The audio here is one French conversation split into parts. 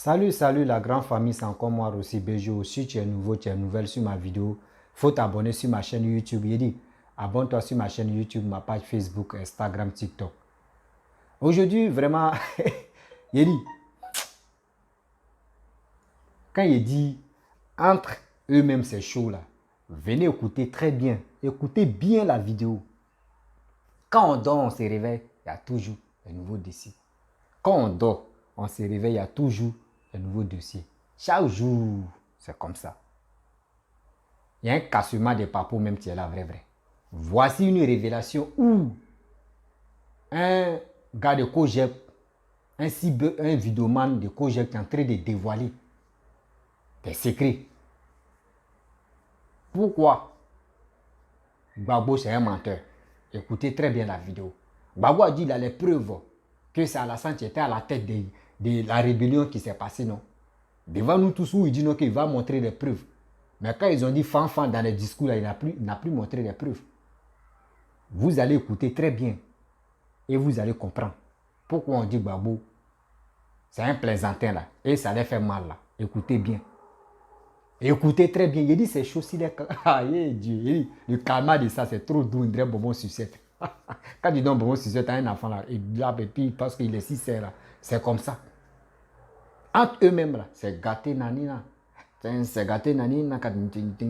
Salut la grande famille, c'est encore moi aussi Bejo. Si tu es nouveau, tu es nouvelle sur ma vidéo, faut t'abonner sur ma chaîne YouTube. Yedi, abonne-toi sur ma chaîne YouTube, ma page Facebook, Instagram, TikTok. Aujourd'hui, vraiment, Yedi, quand il dit entre eux-mêmes ces shows-là, venez écouter très bien. Écoutez bien la vidéo. Quand on dort, on se réveille, il y a toujours un nouveau dossier. Quand on dort, on se réveille, il y a toujours un nouveau dossier. Chaque jour, c'est comme ça. Il y a un cassement des papos même qui est là, vrai. Voici une révélation où un gars de Kojek, un vidéoman de Kojek est en train de dévoiler des secrets. Pourquoi Gbagbo c'est un menteur? Écoutez très bien la vidéo. Gbagbo a dit qu'il a les preuves que c'est Alassane qui était à la tête de la rébellion qui s'est passée, non? Devant nous tous, où il dit non, qu'il va montrer des preuves. Mais quand ils ont dit fan dans les discours, là, il n'a plus montré des preuves. Vous allez écouter très bien et vous allez comprendre pourquoi on dit Gbagbo, c'est un plaisantin là et ça les fait mal là. Écoutez bien. Écoutez très bien. Il dit c'est chaud si les... Dieu, le karma de ça c'est trop doux, il dirait bonbon sucette. Quand il donne bonbon sucette à un enfant là, et puis parce qu'il est si serre là, c'est comme ça. Entre eux-mêmes là, c'est gâté nanina. C'est gâté nanina,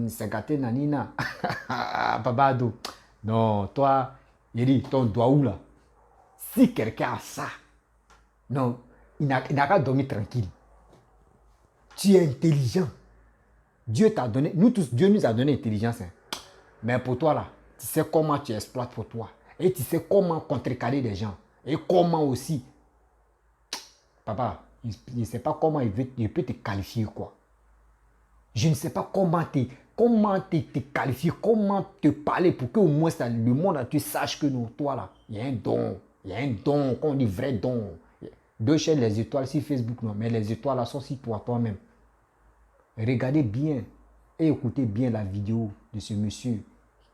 c'est gâté nanina. Babado. Non, toi, il dit, ton doigt où là? Si quelqu'un a ça, non, il n'a qu'à dormir tranquille. Tu es intelligent. Dieu t'a donné, nous tous, Dieu nous a donné l'intelligence. Hein. Mais pour toi là, tu sais comment tu exploites pour toi. Et tu sais comment contrecarrer les gens. Et comment aussi. Papa, il ne sait pas comment il peut te qualifier quoi. Je ne sais pas comment te qualifier, comment te parler pour que au moins ça, le monde tu saches que non, toi là, il y a un don. Il y a un don, qu'on dit vrai don. Deux chaînes les étoiles sur Facebook, non, mais les étoiles là sont sur toi-même. Regardez bien et écoutez bien la vidéo de ce monsieur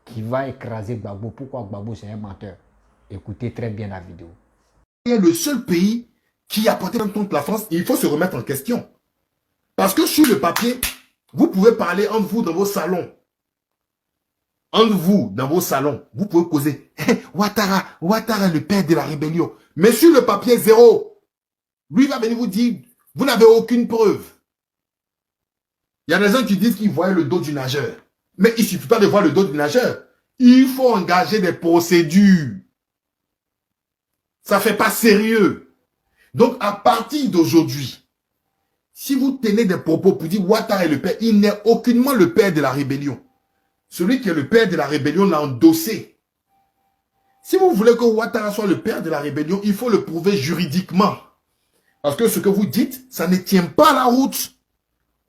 qui va écraser Gbagbo. Pourquoi Gbagbo c'est un menteur? Écoutez très bien la vidéo. C'est le seul pays qui a porté contre la France et il faut se remettre en question. Parce que sur le papier, vous pouvez parler entre vous dans vos salons. Entre vous, dans vos salons, vous pouvez causer. Ouattara, le père de la rébellion. Mais sur le papier, zéro. Lui va venir vous dire, vous n'avez aucune preuve. Il y a des gens qui disent qu'ils voient le dos du nageur. Mais il ne suffit pas de voir le dos du nageur. Il faut engager des procédures. Ça ne fait pas sérieux. Donc, à partir d'aujourd'hui, si vous tenez des propos pour dire Ouattara est le père, il n'est aucunement le père de la rébellion. Celui qui est le père de la rébellion l'a endossé. Si vous voulez que Ouattara soit le père de la rébellion, il faut le prouver juridiquement. Parce que ce que vous dites, ça ne tient pas la route.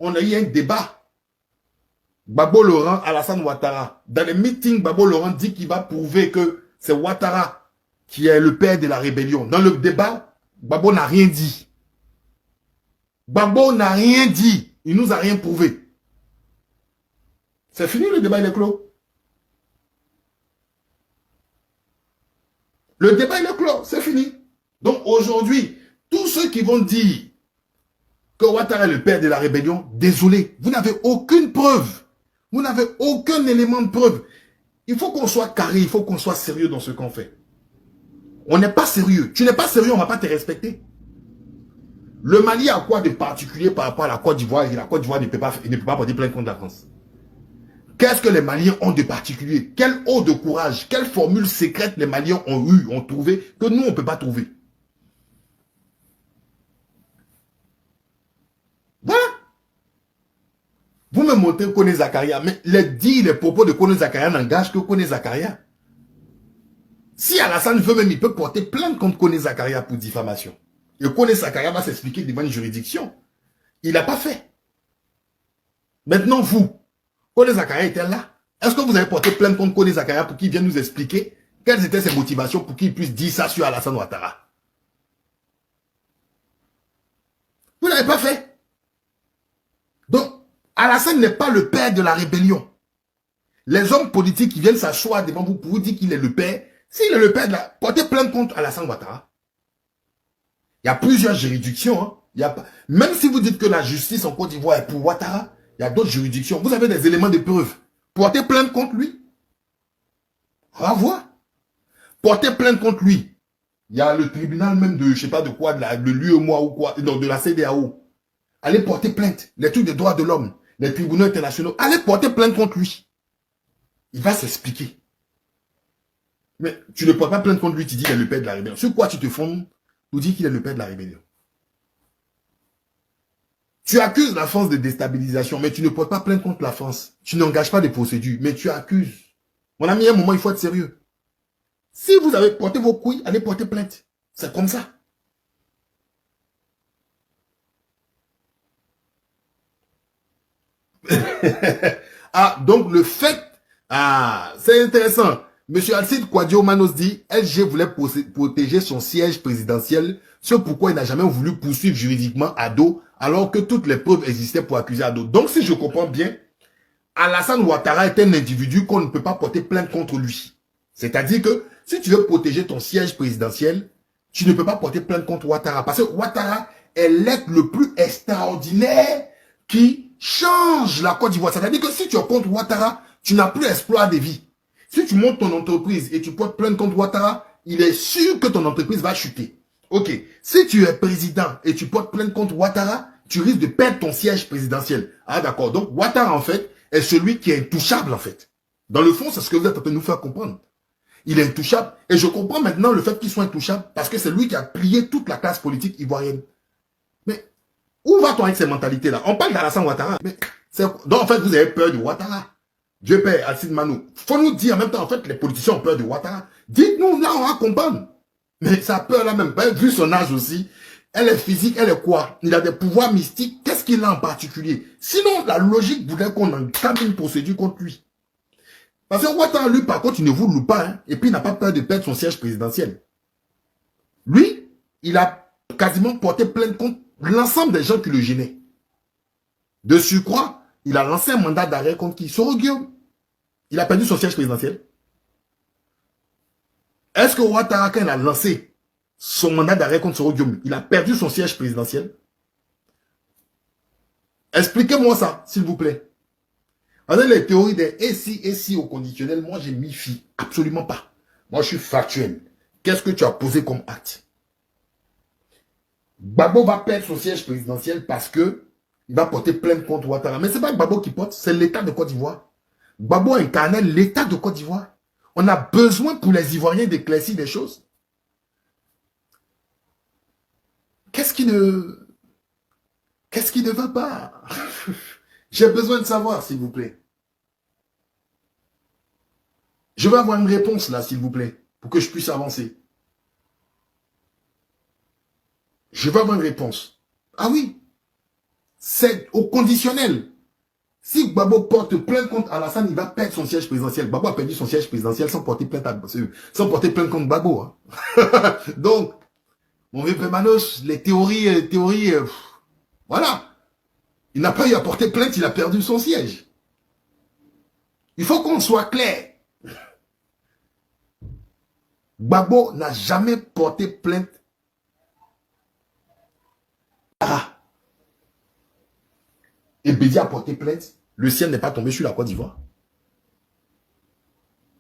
On a eu un débat. Gbagbo Laurent, Alassane Ouattara. Dans les meetings, Gbagbo Laurent dit qu'il va prouver que c'est Ouattara qui est le père de la rébellion. Dans le débat, Gbagbo n'a rien dit. Gbagbo n'a rien dit. Il nous a rien prouvé. C'est fini, le débat, il est clos. Le débat, il est clos. C'est fini. Donc aujourd'hui, tous ceux qui vont dire que Ouattara est le père de la rébellion, désolé, vous n'avez aucune preuve. Vous n'avez aucun élément de preuve. Il faut qu'on soit carré, il faut qu'on soit sérieux dans ce qu'on fait. On n'est pas sérieux. Tu n'es pas sérieux, on ne va pas te respecter. Le Mali a quoi de particulier par rapport à la Côte d'Ivoire? Et la Côte d'Ivoire ne peut pas porter plainte contre la France. Qu'est-ce que les Maliens ont de particulier? Quelle eau de courage, quelle formule secrète les Maliens ont eu, ont trouvé, que nous, on ne peut pas trouver? Voilà. Vous me montrez Kone Zakaria, mais les propos de Kone Zakaria n'engagent que Kone Zakaria. Si Alassane veut même, il peut porter plainte contre Kone Zakaria pour diffamation. Et Kone Zakaria va s'expliquer devant une juridiction. Il n'a pas fait. Maintenant, vous, Kone Zakaria était là. Est-ce que vous avez porté plainte contre Kone Zakaria pour qu'il vienne nous expliquer quelles étaient ses motivations pour qu'il puisse dire ça sur Alassane Ouattara? Vous n'avez pas fait. Donc, Alassane n'est pas le père de la rébellion. Les hommes politiques qui viennent s'asseoir devant vous pour vous dire qu'il est le père, s'il est le père de la... Portez plainte contre Alassane Ouattara. Il y a plusieurs juridictions. Hein. Il y a pas... Même si vous dites que la justice en Côte d'Ivoire est pour Ouattara, il y a d'autres juridictions. Vous avez des éléments de preuve. Portez plainte contre lui. On va voir. Portez plainte contre lui. Il y a le tribunal même de, je sais pas de quoi, de l'UEMOA ou quoi, non, de la CEDEAO. Allez porter plainte. Les trucs des droits de l'homme, les tribunaux internationaux. Allez porter plainte contre lui. Il va s'expliquer. Mais tu ne portes pas plainte contre lui, tu dis qu'il est le père de la rébellion. Sur quoi tu te fondes pour dire qu'il est le père de la rébellion? Tu accuses la France de déstabilisation, mais tu ne portes pas plainte contre la France. Tu n'engages pas de procédure, mais tu accuses. Mon ami, à un moment, il faut être sérieux. Si vous avez porté vos couilles, allez porter plainte. C'est comme ça. Ah, donc le fait... Ah, c'est intéressant. Monsieur Alcide Kouadio Manos dit, LG voulait protéger son siège présidentiel, c'est pourquoi il n'a jamais voulu poursuivre juridiquement Ado, alors que toutes les preuves existaient pour accuser Ado. Donc si je comprends bien, Alassane Ouattara est un individu qu'on ne peut pas porter plainte contre lui. C'est-à-dire que si tu veux protéger ton siège présidentiel, tu ne peux pas porter plainte contre Ouattara. Parce que Ouattara est l'être le plus extraordinaire qui change la Côte d'Ivoire. C'est-à-dire que si tu es contre Ouattara, tu n'as plus espoir de vie. Si tu montes ton entreprise et tu portes plainte contre Ouattara, il est sûr que ton entreprise va chuter. Ok. Si tu es président et tu portes plainte contre Ouattara, tu risques de perdre ton siège présidentiel. Ah d'accord. Donc Ouattara en fait est celui qui est intouchable en fait. Dans le fond, c'est ce que vous êtes en train de nous faire comprendre. Il est intouchable. Et je comprends maintenant le fait qu'il soit intouchable parce que c'est lui qui a plié toute la classe politique ivoirienne. Mais où va-t-on avec ces mentalités-là? On parle d'Alassane Ouattara. Mais donc en fait, vous avez peur de Ouattara. Dieu père, Alcide Manou. Faut nous dire en même temps, en fait, les politiciens ont peur de Ouattara. Dites-nous, là, on va comprendre. Mais ça peur là même. Ben, vu son âge aussi, elle est physique, elle est quoi? Il a des pouvoirs mystiques. Qu'est-ce qu'il a en particulier? Sinon, la logique voudrait qu'on entame une procédure contre lui. Parce que Ouattara, lui, par contre, il ne vous loue pas. Hein, et puis, il n'a pas peur de perdre son siège présidentiel. Lui, il a quasiment porté plainte contre l'ensemble des gens qui le gênaient. De surcroît, il a lancé un mandat d'arrêt contre qui? Soro Guillaume. Il a perdu son siège présidentiel. Est-ce que Ouattara, quand il a lancé son mandat d'arrêt contre Soro Guillaume, il a perdu son siège présidentiel? Expliquez-moi ça, s'il vous plaît. Avec les théories des et si au conditionnel, moi, je m'y fie absolument pas. Moi, je suis factuel. Qu'est-ce que tu as posé comme acte? Gbagbo va perdre son siège présidentiel parce que il va porter plainte contre Ouattara. Mais ce n'est pas Gbagbo qui porte, c'est l'État de Côte d'Ivoire. Gbagbo incarnait l'État de Côte d'Ivoire. On a besoin pour les Ivoiriens d'éclaircir des choses. Qu'est-ce qui ne va pas? J'ai besoin de savoir, s'il vous plaît. Je veux avoir une réponse là, s'il vous plaît, pour que je puisse avancer. Je veux avoir une réponse. Ah oui, c'est au conditionnel. Si Gbagbo porte plainte contre Alassane, il va perdre son siège présidentiel. Gbagbo a perdu son siège présidentiel sans porter plainte contre Gbagbo. Hein. Donc, mon vieux Pémanos, les théories, voilà. Il n'a pas eu à porter plainte, il a perdu son siège. Il faut qu'on soit clair. Gbagbo n'a jamais porté plainte. Ah. Et Bédi a porté plainte. Le ciel n'est pas tombé sur la Côte d'Ivoire.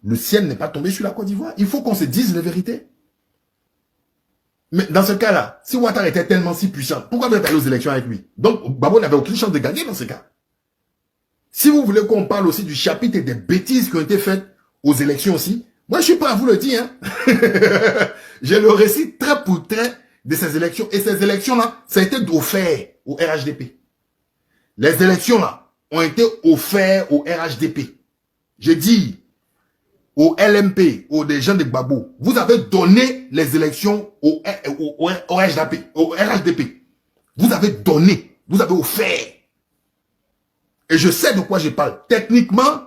Le ciel n'est pas tombé sur la Côte d'Ivoire. Il faut qu'on se dise la vérité. Mais dans ce cas-là, si Ouattara était tellement si puissant, pourquoi vous êtes allé aux élections avec lui? Donc, Gbagbo n'avait aucune chance de gagner dans ce cas. Si vous voulez qu'on parle aussi du chapitre et des bêtises qui ont été faites aux élections aussi, moi je suis pas à vous le dire. Hein. J'ai le récit trait pour trait de ces élections. Et ces élections-là, ça a été offert au RHDP. Les élections-là ont été offertes au RHDP. J'ai dit au LMP, aux des gens de Gbagbo, vous avez donné les élections au RHDP. Vous avez donné, vous avez offert. Et je sais de quoi je parle. Techniquement,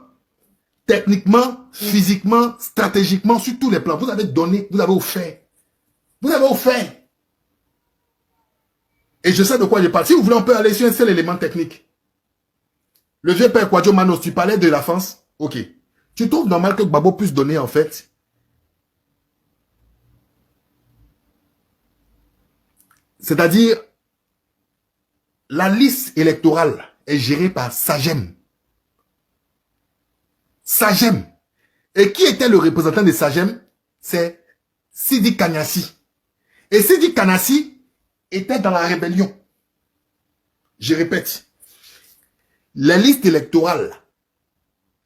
physiquement, stratégiquement, sur tous les plans. Vous avez donné, vous avez offert. Vous avez offert. Et je sais de quoi je parle. Si vous voulez, on peut aller sur un seul élément technique. Le vieux père Kouadio Manos, tu parlais de la France? Ok. Tu trouves normal que Gbagbo puisse donner, en fait, c'est-à-dire, la liste électorale est gérée par Sagem. Sagem. Et qui était le représentant de Sagem? C'est Sidi Kanyasi. Et Sidi Kanyasi était dans la rébellion. Je répète. La liste électorale,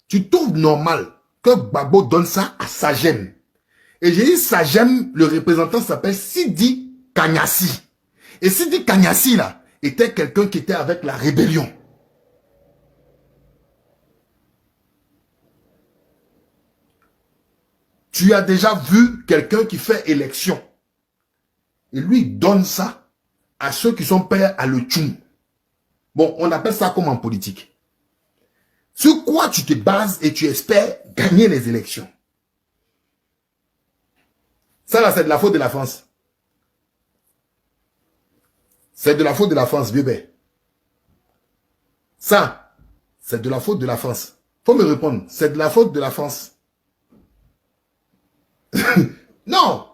tu trouves normal que Gbagbo donne ça à Sagem. Et j'ai dit Sagem, le représentant s'appelle Sidi Kanyasi. Et Sidi Kanyasi, là, était quelqu'un qui était avec la rébellion. Tu as déjà vu quelqu'un qui fait élection. Et lui donne ça à ceux qui sont prêts à le tuer. Bon, on appelle ça comme en politique. Sur quoi tu te bases et tu espères gagner les élections? Ça là, c'est de la faute de la France. C'est de la faute de la France, vieux bé. Ça, c'est de la faute de la France. Faut me répondre, c'est de la faute de la France. Non.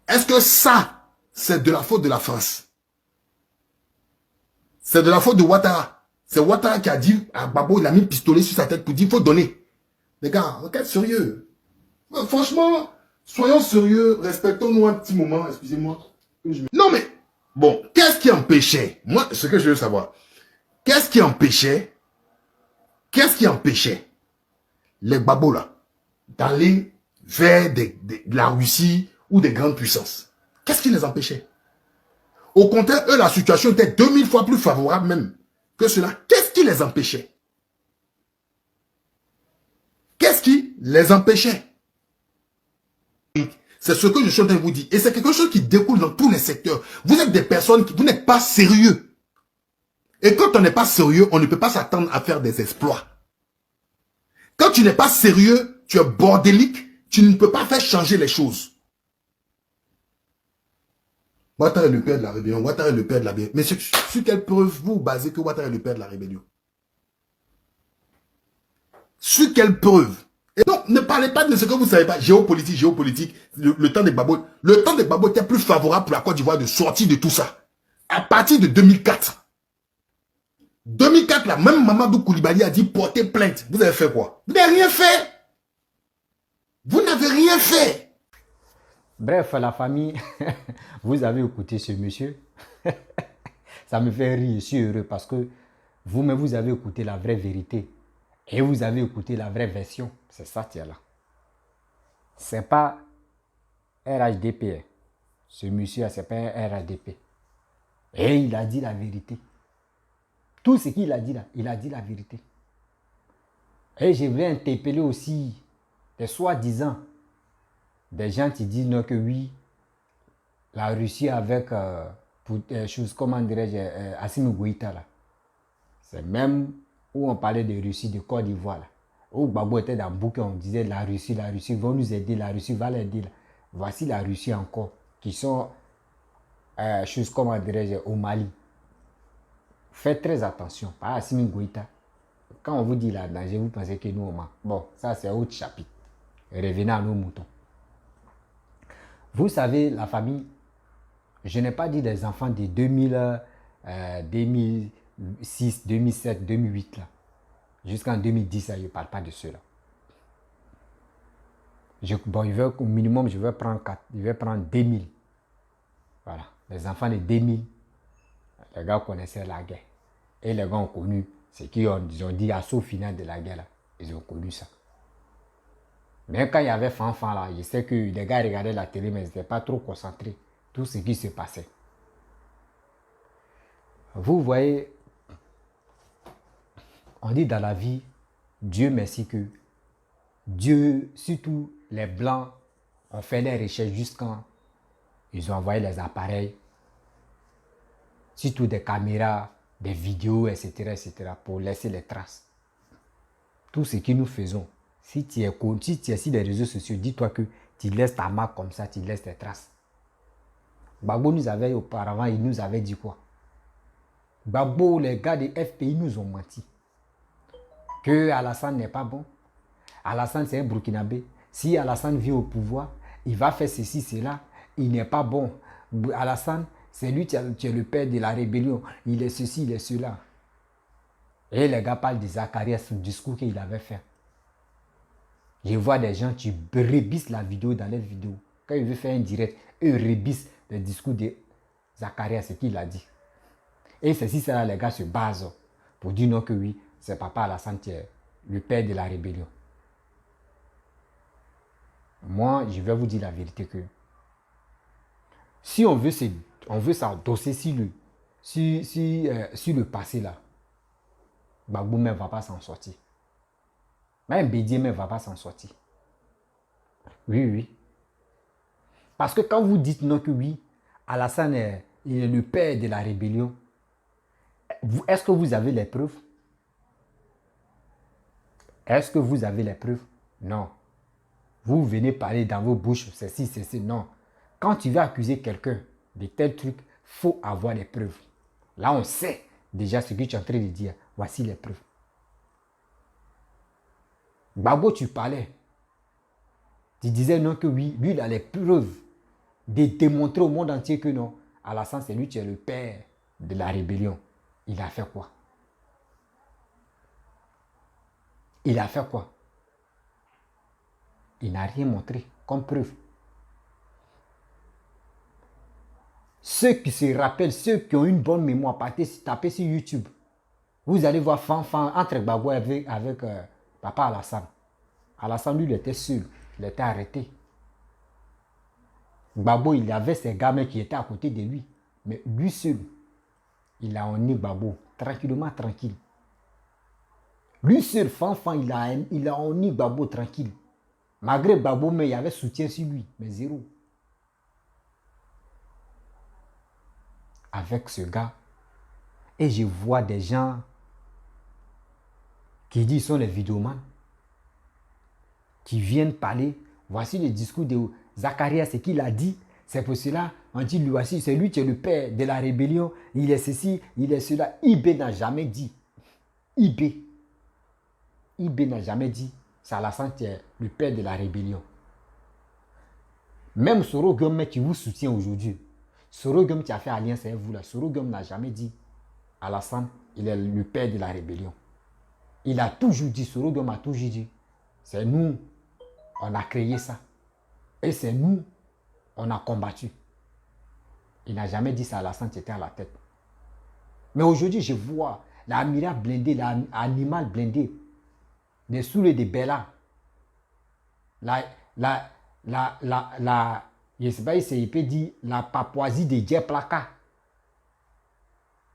Est-ce que ça, c'est de la faute de la France? C'est de la faute de Ouattara. C'est Ouattara qui a dit à Gbagbo, il a mis le pistolet sur sa tête pour dire, il faut donner. Les gars, regarde sérieux. Franchement, soyons sérieux, respectons-nous un petit moment, excusez-moi. Non mais, bon, qu'est-ce qui empêchait, moi, ce que je veux savoir, qu'est-ce qui empêchait les Gbagbo là, d'aller vers de la Russie ou des grandes puissances? Qu'est-ce qui les empêchait? Au contraire, eux, la situation était 2000 fois plus favorable même que cela. Qu'est-ce qui les empêchait? Qu'est-ce qui les empêchait? C'est ce que je suis en train de vous dire. Et c'est quelque chose qui découle dans tous les secteurs. Vous êtes des personnes qui, vous n'êtes pas sérieux. Et quand on n'est pas sérieux, on ne peut pas s'attendre à faire des exploits. Quand tu n'es pas sérieux, tu es bordélique, tu ne peux pas faire changer les choses. Ouattara est le père de la rébellion. Ouattara est le père de la rébellion. Mais sur quelle preuve vous basez que Ouattara est le père de la rébellion? Sur quelle preuve? Et donc, ne parlez pas de ce que vous ne savez pas. Géopolitique. Le temps des Gbagbo. Le temps des Gbagbo était plus favorable pour la Côte d'Ivoire de sortir de tout ça. À partir de 2004. 2004, là, même Mamadou Koulibaly a dit porter plainte. Vous avez fait quoi? Vous n'avez rien fait. Vous n'avez rien fait. Bref, la famille, vous avez écouté ce monsieur. Ça me fait rire, je suis heureux parce que vous-même, vous avez écouté la vraie vérité. Et vous avez écouté la vraie version. C'est ça qui est là. C'est pas RHDP. Hein. Ce monsieur, c'est pas un RHDP. Et il a dit la vérité. Tout ce qu'il a dit là, il a dit la vérité. Et je voulais interpeller aussi des soi-disant des gens qui disent non, que oui, la Russie avec pour des choses, comment dirais-je, Assimi Goïta là. C'est même où on parlait de Russie, de Côte d'Ivoire là. Où Gbagbo était dans le bouquin, on disait la Russie va nous aider, la Russie va l'aider là. Voici la Russie encore, qui sont choses, comment dirais-je, au Mali. Faites très attention, pas Assimi Goïta. Quand on vous dit là, danger, vous pensez que nous on ment. Bon, ça c'est un autre chapitre. Revenez à nos moutons. Vous savez, la famille, je n'ai pas dit des enfants de 2006, 2007, 2008 là. Jusqu'en 2010, là, je ne parle pas de ceux-là. Bon, au minimum, je vais prendre 2000. Voilà, les enfants de 2000, les gars connaissaient la guerre. Et les gars ont connu ce qu'ils ont dit assaut final de la guerre là. Ils ont connu ça. Même quand il y avait fanfan là, je sais que les gars regardaient la télé, mais ils n'étaient pas trop concentrés. Tout ce qui se passait. Vous voyez, on dit dans la vie, Dieu merci que Dieu, surtout les Blancs, ont fait les recherches jusqu'à ils ont envoyé les appareils, surtout des caméras, des vidéos, etc., etc., pour laisser les traces. Tout ce que nous faisons. Si tu es sur les réseaux sociaux, dis-toi que tu laisses ta marque comme ça, tu laisses tes traces. Gbagbo nous avait auparavant, il nous avait dit quoi? Gbagbo, les gars de FPI nous ont menti. Que Alassane n'est pas bon. Alassane, c'est un Burkinabé. Si Alassane vient au pouvoir, il va faire ceci, cela. Il n'est pas bon. Alassane, C'est lui qui est le père de la rébellion. Il est ceci, il est cela. Et les gars parlent de Zacharias, son discours qu'il avait fait. Je vois des gens qui rébissent la vidéo dans les vidéos. Quand il veut faire un direct, eux rébissent le discours de Zacharias, ce qu'il a dit. Et c'est si ça, les gars se basent pour dire non que oui, c'est Papa Alassane qui est le père de la rébellion. Moi, je vais vous dire la vérité que si on veut s'adosser sur le passé là, Gbagbo ne va pas s'en sortir. Même Bédié ne va pas s'en sortir. Oui, oui. Parce que quand vous dites non que oui, Alassane est le père de la rébellion, est-ce que vous avez les preuves? Est-ce que vous avez les preuves? Non. Vous venez parler dans vos bouches, c'est non. Quand tu veux accuser quelqu'un de tel truc, il faut avoir les preuves. Là, on sait déjà ce que tu es en train de dire. Voici les preuves. Gbagbo, tu parlais. Tu disais non que oui, lui, il a les preuves de démontrer au monde entier que non. Alassane, c'est lui qui est le père de la rébellion. Il a fait quoi? Il a fait quoi? Il n'a rien montré comme preuve. Ceux qui se rappellent, ceux qui ont une bonne mémoire, tapez sur YouTube. Vous allez voir Fanfan entre Gbagbo avec Papa Alassane. Alassane, lui, il était seul. Il était arrêté. Gbagbo, il avait ses gamins qui étaient à côté de lui. Mais lui seul, il a honni Gbagbo. Tranquillement, tranquille. Lui seul, Fanfan, il a honni Gbagbo tranquille. Malgré Gbagbo, mais il y avait soutien sur lui. Mais zéro. Avec ce gars. Et je vois des gens qui disent qu'ils sont les vidéomans, qui viennent parler. Voici le discours de Zacharias, ce qu'il a dit. C'est pour cela, on dit lui aussi, c'est lui qui est le père de la rébellion. Il est ceci, il est cela. IB n'a jamais dit. IB n'a jamais dit. C'est Alassane qui est le père de la rébellion. Même Soro Gome qui vous soutient aujourd'hui. Soro Gome qui a fait alliance avec vous là. Soro Gome n'a jamais dit Alassane, il est le père de la rébellion. Il a toujours dit, Soro Gome a toujours dit, c'est nous, on a créé ça. Et c'est nous, on a combattu. Il n'a jamais dit ça, Alassane qui était à la tête. Mais aujourd'hui, je vois l'amiral blindé, l'animal blindé, les soulets de Bella, je ne sais pas si il peut dire la Papouasie de Djeplaka.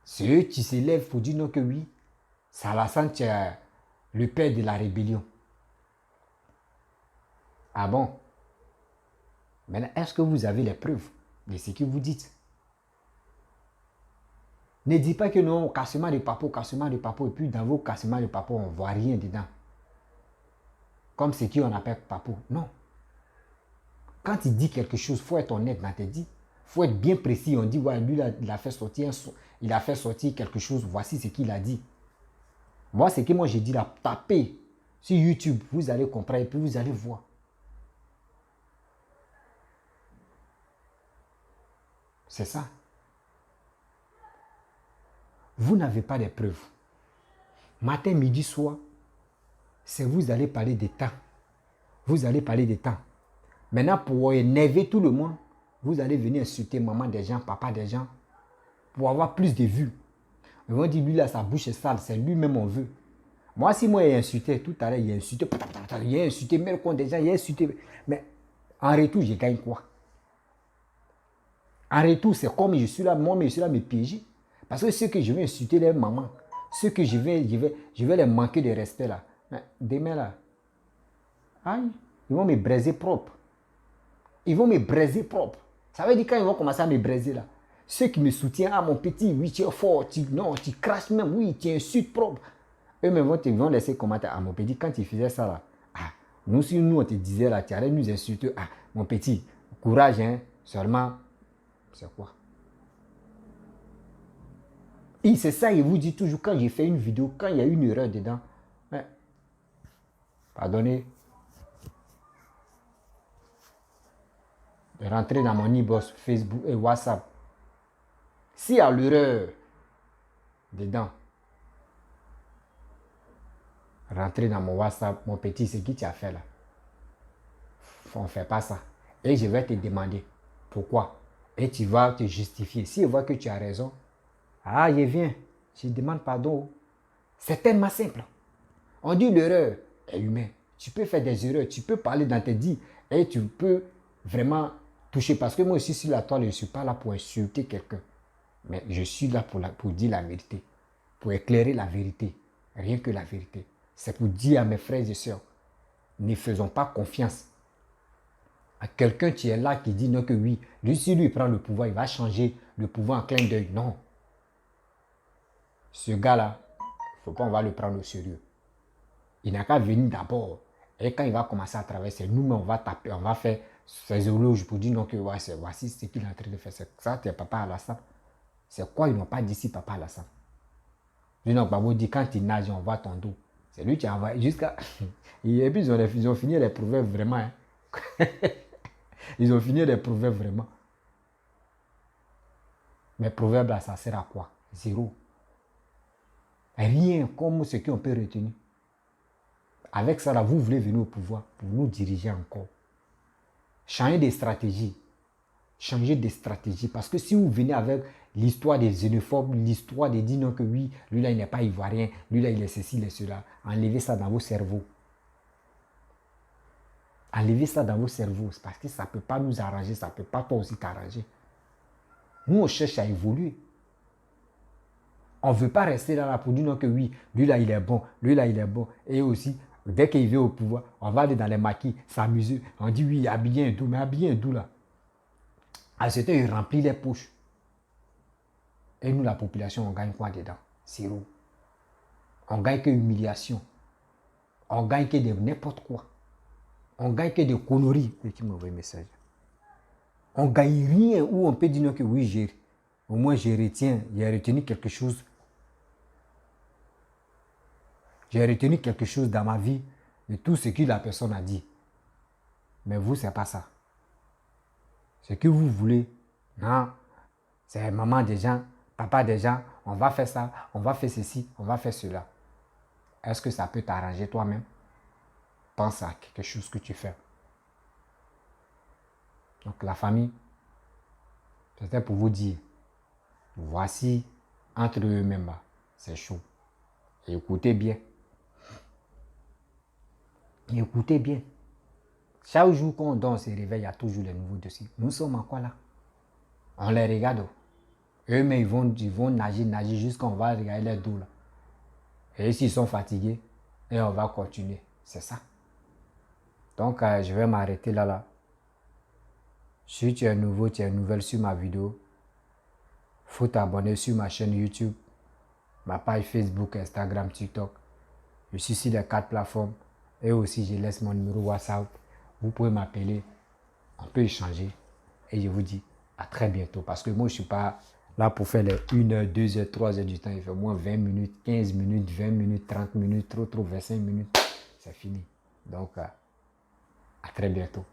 C'est eux qui s'élèvent pour dire non que oui, c'est Alassane qui est le père de la rébellion. Ah bon? Maintenant, est-ce que vous avez les preuves de ce que vous dites? Ne dites pas que non, cassement de papo, et puis dans vos cassements de papo, on ne voit rien dedans. Comme ce qu'on appelle papo. Non. Quand il dit quelque chose, il faut être honnête dans tes dits. Il faut être bien précis. On dit, ouais, lui, il a fait sortir quelque chose. Voici ce qu'il a dit. Moi, ce que moi j'ai dit là, tapez sur YouTube, vous allez comprendre et puis vous allez voir. C'est ça. Vous n'avez pas de preuves. Matin, midi, soir, c'est vous allez parler des temps. Vous allez parler des temps. Maintenant, pour énerver tout le monde, vous allez venir insulter maman des gens, papa des gens, pour avoir plus de vues. Ils vont dire, lui là, sa bouche est sale, c'est lui-même on veut. Moi, si moi, il a insulté, tout à l'heure, il a insulté, même contre des gens, il a insulté. Mais en retour, je gagne quoi? En retour, c'est comme je suis là, moi, je suis là, me piéger. Parce que ceux que je vais insulter, les mamans, ceux que je vais les manquer de respect là, mais demain là, aïe, ils vont me braiser propre. Ils vont me braiser propre. Ça veut dire quand ils vont commencer à me braiser là, ceux qui me soutiennent, ah mon petit, oui, tu es fort, non, tu craches même, oui, tu insultes propre. Eux-mêmes vont laisser commenter, ah mon petit, quand tu faisais ça là, ah, nous si nous on te disait là, tu allais nous insulter, ah mon petit, courage, hein, seulement, c'est quoi? Et c'est ça, il vous dit toujours, quand j'ai fait une vidéo, quand il y a une erreur dedans, mais, pardonnez, de rentrer dans mon e-boss, Facebook et WhatsApp. Si à l'heure dedans, rentrer dans mon WhatsApp, mon petit, c'est qui tu as fait là? On ne fait pas ça. Et je vais te demander pourquoi. Et tu vas te justifier. Si je vois que tu as raison, ah, je viens, je demande pardon. C'est tellement simple. On dit l'erreur est humaine. Tu peux faire des erreurs, tu peux parler dans tes dits et tu peux vraiment toucher. Parce que moi aussi, sur la toile, je ne suis pas là pour insulter quelqu'un. Mais je suis là pour dire la vérité, pour éclairer la vérité. Rien que la vérité. C'est pour dire à mes frères et sœurs, ne faisons pas confiance à quelqu'un qui est là, qui dit non que oui. Lui, si lui prend le pouvoir, il va changer le pouvoir en clin d'œil. Non. Ce gars-là, il ne faut pas, on va le prendre au sérieux. Il n'a qu'à venir d'abord. Et quand il va commencer à traverser, nous-mêmes, on va taper, on va faire ses éloges pour dire non que ouais, voici ce qu'il est en train de faire. Ça, c'est Papa Alassane. C'est quoi ils n'ont pas dit si Papa Alassane? Donc, Babo dit quand il nage, on voit ton dos. C'est lui qui a envoyé jusqu'à. Et puis, ils ont fini les proverbes vraiment. Hein. Ils ont fini les proverbes vraiment. Mais proverbes là, ça sert à quoi? Zéro. Rien comme ce qu'on peut retenir. Avec ça, là, vous voulez venir au pouvoir pour nous diriger encore. Changer des stratégies. Changer des stratégies. Parce que si vous venez avec l'histoire des xénophobes, l'histoire des dire non que oui, lui là, il n'est pas ivoirien, lui là, il est ceci, il est cela. Enlevez ça dans vos cerveaux. Enlevez ça dans vos cerveaux. Parce que ça ne peut pas nous arranger, ça ne peut pas toi aussi t'arranger. Nous, on cherche à évoluer. On ne veut pas rester là pour dire non que oui, lui là, il est bon, lui là, il est bon. Et aussi, dès qu'il vient au pouvoir, on va aller dans les maquis, s'amuser. On dit oui, habillé un doux, mais habillé un doux là. À ce temps, il remplit les poches. Et nous, la population, on gagne quoi dedans? Zéro. On gagne que humiliation. On gagne que de n'importe quoi. On gagne que de conneries. Et qui m'envoie un message? On gagne rien où on peut dire non que oui, au moins je retiens, j'ai retenu quelque chose. J'ai retenu quelque chose dans ma vie de tout ce que la personne a dit. Mais vous, ce n'est pas ça. Ce que vous voulez, non, c'est maman des gens, papa des gens, on va faire ça, on va faire ceci, on va faire cela. Est-ce que ça peut t'arranger toi-même? Pense à quelque chose que tu fais. Donc la famille, c'était pour vous dire, voici, entre eux-mêmes, c'est chaud. Et écoutez bien. Et écoutez bien. Chaque jour qu'on dort, on se réveille, il y a toujours les nouveaux dossiers. Nous sommes en quoi là? On les regarde. Eux-mêmes, ils vont nager jusqu'à on va regarder les dos là. Et s'ils sont fatigués, et on va continuer. C'est ça. Donc, je vais m'arrêter là. Si tu es nouveau, tu es nouvelle sur ma vidéo, il faut t'abonner sur ma chaîne YouTube, ma page Facebook, Instagram, TikTok. Je suis sur les 4 plateformes. Et aussi, je laisse mon numéro WhatsApp. Vous pouvez m'appeler. On peut échanger. Et je vous dis à très bientôt. Parce que moi, je ne suis pas là pour faire les 1 heure, 2 heures, 3 heures du temps. Il fait au moins 20 minutes, 15 minutes, 20 minutes, 30 minutes, trop, 25 minutes. C'est fini. Donc, à très bientôt.